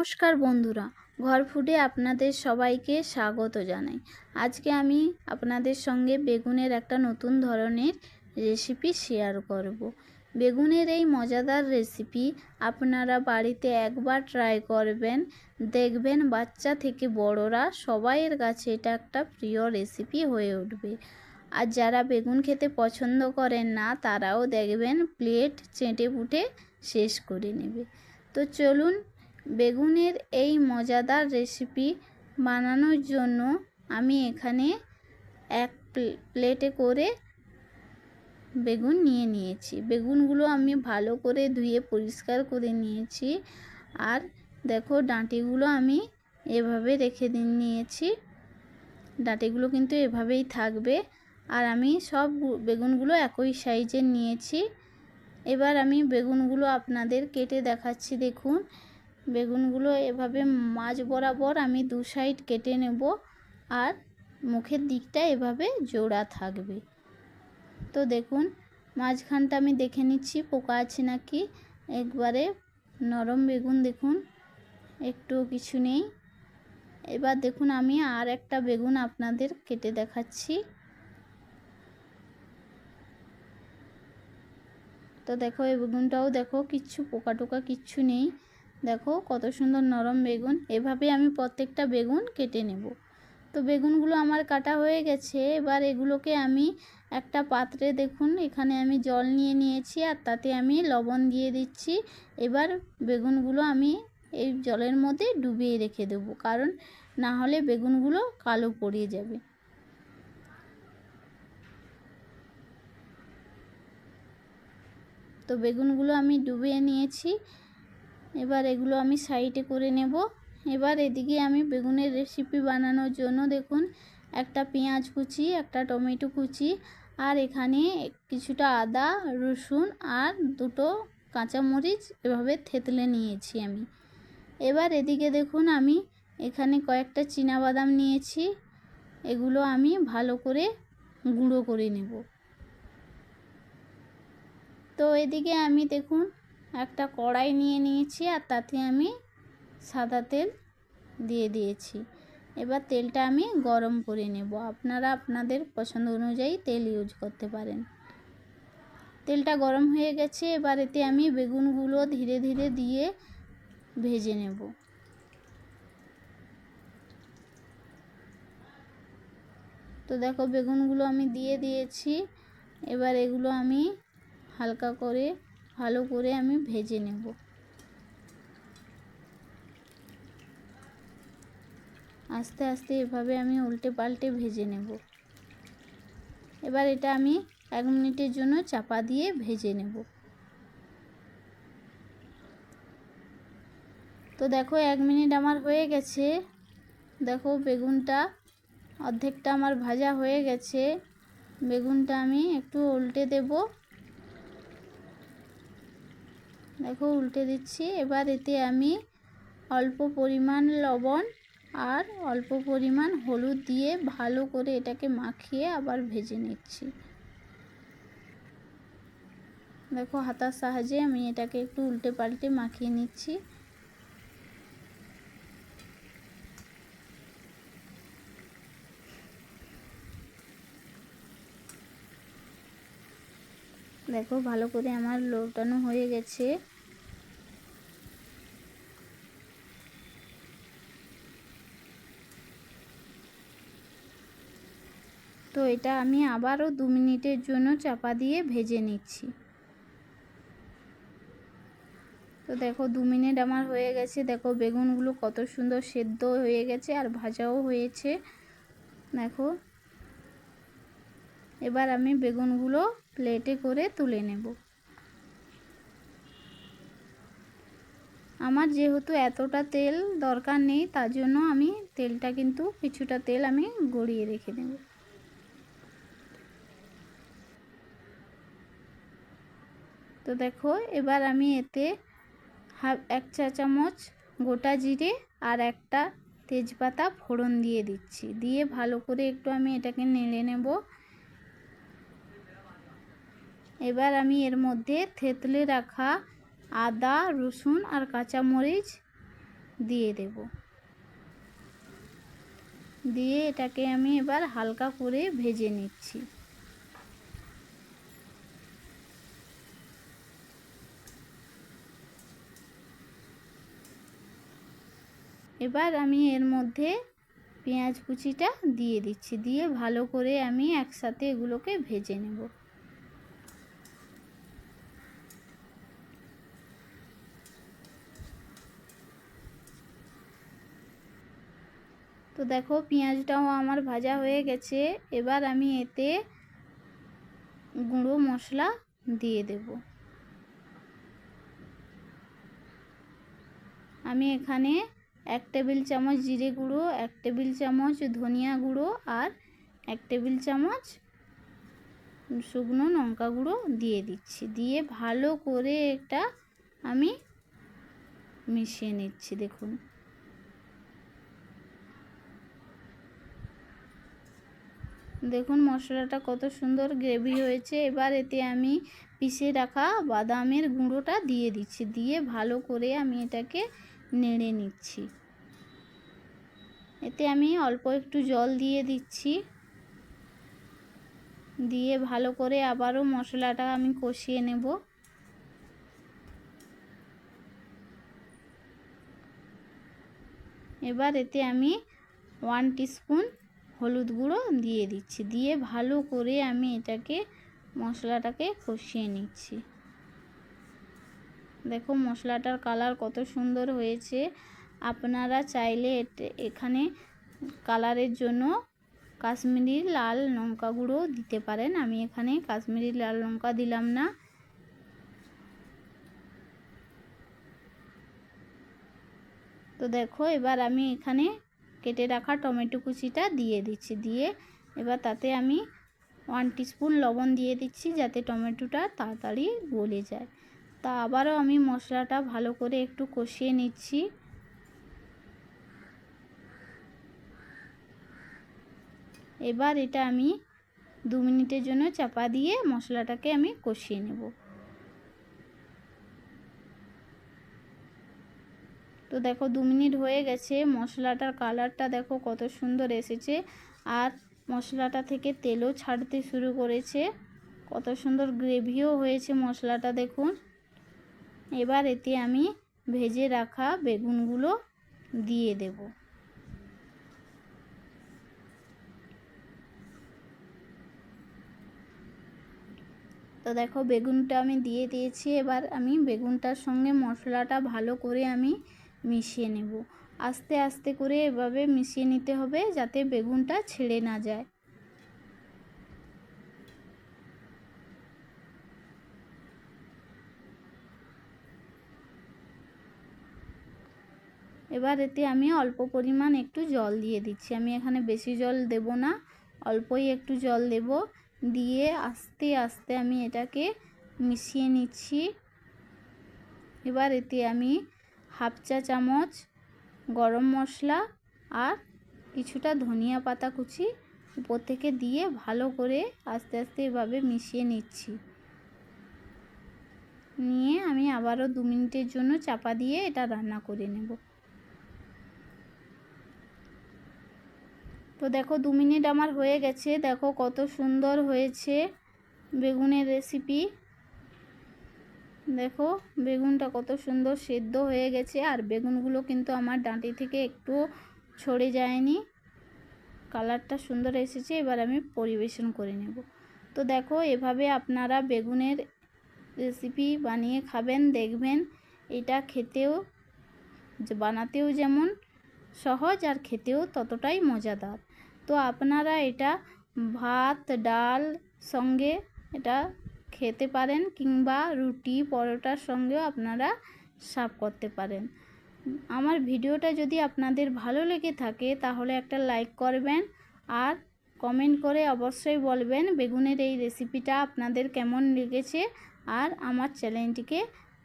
নমস্কার বন্ধুরা, ঘর ফুডে আপনাদের সবাইকে স্বাগত জানাই। আজকে আমি আপনাদের সঙ্গে বেগুনের একটা নতুন ধরনের রেসিপি শেয়ার করব। বেগুনের এই মজাদার রেসিপি আপনারা বাড়িতে একবার ট্রাই করবেন, দেখবেন বাচ্চা থেকে বড়রা সবাইয়ের কাছে এটা একটা প্রিয় রেসিপি হয়ে উঠবে। আর যারা বেগুন খেতে পছন্দ করেন না তারাও দেখবেন প্লেট চেটে পুটে শেষ করে নেবে। তো চলুন, বেগুনের এই মজাদার রেসিপি বানানোর জন্য আমি এখানে এক প্লেটে করে বেগুন নিয়ে নিয়েছি। বেগুনগুলো আমি ভালো করে ধুয়ে পরিষ্কার করে নিয়েছি। আর দেখো, ডাঁটিগুলো আমি এভাবে রেখে নিয়েছি। ডাঁটিগুলো কিন্তু এভাবেই থাকবে। আর আমি সব বেগুনগুলো একই সাইজের নিয়েছি। এবার আমি বেগুনগুলো আপনাদের কেটে দেখাচ্ছি। দেখুন, বেগুনগুলো এভাবে মাঝ বরাবর আমি দু সাইড কেটে নেব। আর মুখের দিকটা এভাবে জোড়া থাকবে। তো দেখুন, মাঝখানটা আমি দেখে নিচ্ছি পোকা আছে নাকি। একবারে নরম বেগুন, দেখুন একটুও কিছু নেই। এবার দেখুন, আমি আর একটা বেগুন আপনাদের কেটে দেখাচ্ছি। তো দেখো, এই বেগুনটাও দেখো, কিচ্ছু পোকা টোকা কিচ্ছু নেই। দেখো কত সুন্দর নরম বেগুন। এভাবে আমি প্রত্যেকটা বেগুন কেটে নেব। তো বেগুনগুলো আমার কাটা হয়ে গেছে। এবার এগুলোকে আমি একটা পাত্রে, দেখুন এখানে আমি জল নিয়ে নিয়েছি আর তাতে আমি লবণ দিয়ে দিচ্ছি। এবার বেগুনগুলো আমি এই জলের মধ্যে ডুবিয়ে রেখে দেবো, কারণ না হলে বেগুনগুলো কালো পড়ে যাবে। তো বেগুনগুলো আমি ডুবিয়ে নিয়েছি। এবার এগুলো আমি সাইডে করে নেব। এবার এদিকে আমি বেগুনের রেসিপি বানানোর জন্য দেখুন, একটা পেঁয়াজ কুচি, একটা টমেটো কুচি, আর এখানে কিছুটা আদা রসুন আর দুটো কাঁচামরিচ এভাবে থেতলে নিয়েছি আমি। এবার এদিকে দেখুন, আমি এখানে কয়েকটা চীনাবাদাম নিয়েছি। এগুলো আমি ভালো করে গুঁড়ো করে নেব। তো এদিকে আমি দেখুন একটা কড়াই নিয়ে নিয়েছি আর তাতে আমি সাদা তেল দিয়ে দিয়েছি। এবার তেলটা আমি গরম করে নেব। আপনারা আপনাদের পছন্দ অনুযায়ী তেল ইউজ করতে পারেন। তেলটা গরম হয়ে গেছে। এবার এতে আমি বেগুনগুলো ধীরে ধীরে দিয়ে ভেজে নেব। তো দেখো, বেগুনগুলো আমি দিয়ে দিয়েছি। এবার এগুলো আমি হালকা করে ভালো করে আমি ভেজে নেব। আস্তে আস্তে এভাবে আমি উল্টে পাল্টে ভেজে নেব। এবার এটা আমি 1 মিনিটের জন্য চাপা দিয়ে ভেজে নেব। তো দেখো, 1 মিনিট আমার হয়ে গেছে। দেখো, বেগুনটা অর্ধেকটা আমার ভাজা হয়ে গেছে। বেগুনটা আমি একটু উল্টে দেব। দেখো, উল্টে দিচ্ছি। এবার এতে আমি অল্প পরিমাণ লবণ আর অল্প পরিমাণ হলুদ দিয়ে ভালো করে এটাকে মাখিয়ে আবার ভেজে নিচ্ছি। দেখো, হাতার সাহায্যে আমি এটাকে একটু উল্টে পাল্টে মাখিয়ে নিচ্ছি। দেখো, ভালো করে আমার লৌটানো হয়ে গেছে। তো এটা আমি আবারও 2 মিনিটের জন্য চাপা দিয়ে ভেজে নিচ্ছি। তো দেখো, 2 মিনিট আমার হয়ে গেছে। দেখো, বেগুনগুলো কত সুন্দর সেদ্ধ হয়ে গেছে আর ভাজাও হয়েছে। দেখো, এবার আমি বেগুনগুলো প্লেটে করে তুলে নেব। আমার যেহেতু এতটা তেল দরকার নেই, তার জন্য আমি তেলটা কিন্তু কিছুটা তেল আমি গড়িয়ে রেখে দেব। তো দেখো, এবার আমি এতে 1 চা চামচ গোটা জিরে আর একটা তেজপাতা ফোড়ন দিয়ে দিচ্ছি। দিয়ে ভালো করে একটু আমি এটাকে নেড়ে নেব। এবার আমি এর মধ্যে থেতলে রাখা আদা রসুন আর কাঁচামরিচ দিয়ে দেব। দিয়ে এটাকে আমি এবার হালকা করে ভেজে নিচ্ছি। এবার আমি এর মধ্যে পেঁয়াজ কুচিটা দিয়ে দিচ্ছি, দিয়ে ভালো করে আমি একসাথে এগুলোকে ভেজে নেব। তো দেখো পেঁয়াজটাও আমার ভাজা হয়ে গেছে। এবার আমি এতে গুঁড়ো মশলা দিয়ে দেব। আমি এখানে 1 টেবিল চামচ জিরে গুঁড়ো, 1 টেবিল চামচ ধনিয়া গুঁড়ো আর 1 টেবিল চামচ শুকনো লঙ্কা গুঁড়ো দিয়ে দিচ্ছি। দিয়ে ভালো করে এটা আমি মিশিয়ে নিচ্ছি। দেখুন দেখুন মশলাটা কত সুন্দর গ্রেভি হয়েছে। এবার এতে আমি পিষে রাখা বাদামের গুঁড়োটা দিয়ে দিচ্ছি, দিয়ে ভালো করে আমি এটাকে নেড়ে নিচ্ছি। এতে আমি অল্প একটু জল দিয়ে দিচ্ছি, দিয়ে ভালো করে আবারও মশলাটা আমি কষিয়ে নেব। এবার এতে আমি 1 টিস্পুন হলুদ গুঁড়ো দিয়ে দিচ্ছি, দিয়ে ভালো করে আমি এটাকে মশলাটাকে কষিয়ে নিচ্ছি। দেখো মশলাটার কালার কত সুন্দর হয়েছে। আপনারা চাইলে এখানে কালারের জন্য কাশ্মীরি লাল লঙ্কা গুঁড়ো দিতে পারেন। আমি এখানে কাশ্মীরি লাল লঙ্কা দিলাম না। তো দেখো এবার আমি এখানে কেটে রাখা টমেটো কুচিটা দিয়ে দিচ্ছি, দিয়ে এবার তাতে আমি 1 টিস্পুন লবণ দিয়ে দিচ্ছি, যাতে টমেটোটা তাড়াতাড়ি গলে যায়। তা আবারও আমি মশলাটা ভালো করে একটু কষিয়ে নিচ্ছি। এবার এটা আমি 2 মিনিটের জন্য চাপা দিয়ে মশলাটাকে আমি কষিয়ে নেব। তো দেখো 2 মিনিট হয়ে গেছে, মশলাটার কালারটা দেখো কত সুন্দর এসেছে, আর মশলাটা থেকে তেলও ছাড়তে শুরু করেছে। কত সুন্দর গ্রেভিও হয়েছে মশলাটা দেখুন। এবার এতে আমি ভেজে রাখা বেগুনগুলো দিয়ে দেব। তো দেখো বেগুনটা আমি দিয়ে দিয়েছি। এবার আমি বেগুনটার সঙ্গে মশলাটা ভালো করে আমি মিশিয়ে নেব। আস্তে আস্তে করে এভাবে মিশিয়ে নিতে হবে, যাতে বেগুনটা ছেড়ে না যায়। এবার এতে আমি অল্প পরিমাণ একটু জল দিয়ে দিচ্ছি। আমি এখানে বেশি জল দেব না, অল্পই একটু জল দেব। দিয়ে আস্তে আস্তে আমি এটাকে মিশিয়ে নিচ্ছি। এবার এতে আমি 1/2 চা চামচ গরম মশলা আর কিছুটা ধনিয়া পাতা কুচি উপর থেকে দিয়ে ভালো করে আস্তে আস্তে এভাবে মিশিয়ে নিচ্ছি। নিয়ে আমি আবারও 2 মিনিটের জন্য চাপা দিয়ে এটা রান্না করে নেব। তো দেখো 2 মিনিট আমার হয়ে গেছে। দেখো কত সুন্দর হয়েছে বেগুনের রেসিপি। দেখো বেগুনটা কত সুন্দর সেদ্ধ হয়ে গেছে, আর বেগুনগুলো কিন্তু আমার ডাঁটি থেকে একটু ছড়ে যায়নি। কালারটা সুন্দর এসেছে। এবার আমি পরিবেশন করে নেব। তো দেখো এভাবে আপনারা বেগুনের রেসিপি বানিয়ে খাবেন, দেখবেন এটা খেতেও বানাতেও যেমন সহজ আর খেতেও ততটাই মজাদার। তো আপনারা এটা ভাত ডাল সঙ্গে এটা খেতে পারেন, কিংবা রুটি পরোটার সঙ্গেও আপনারা সার্ভ করতে পারেন। আমার ভিডিওটা যদি আপনাদের ভালো লেগে থাকে তাহলে একটা লাইক করবেন, আর কমেন্ট করে অবশ্যই বলবেন বেগুনের এই রেসিপিটা আপনাদের কেমন লেগেছে। আর আমার চ্যানেলটিকে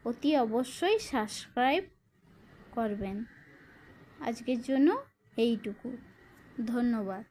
অতি অবশ্যই সাবস্ক্রাইব করবেন। আজকের জন্য এইটুকু। ধন্যবাদ।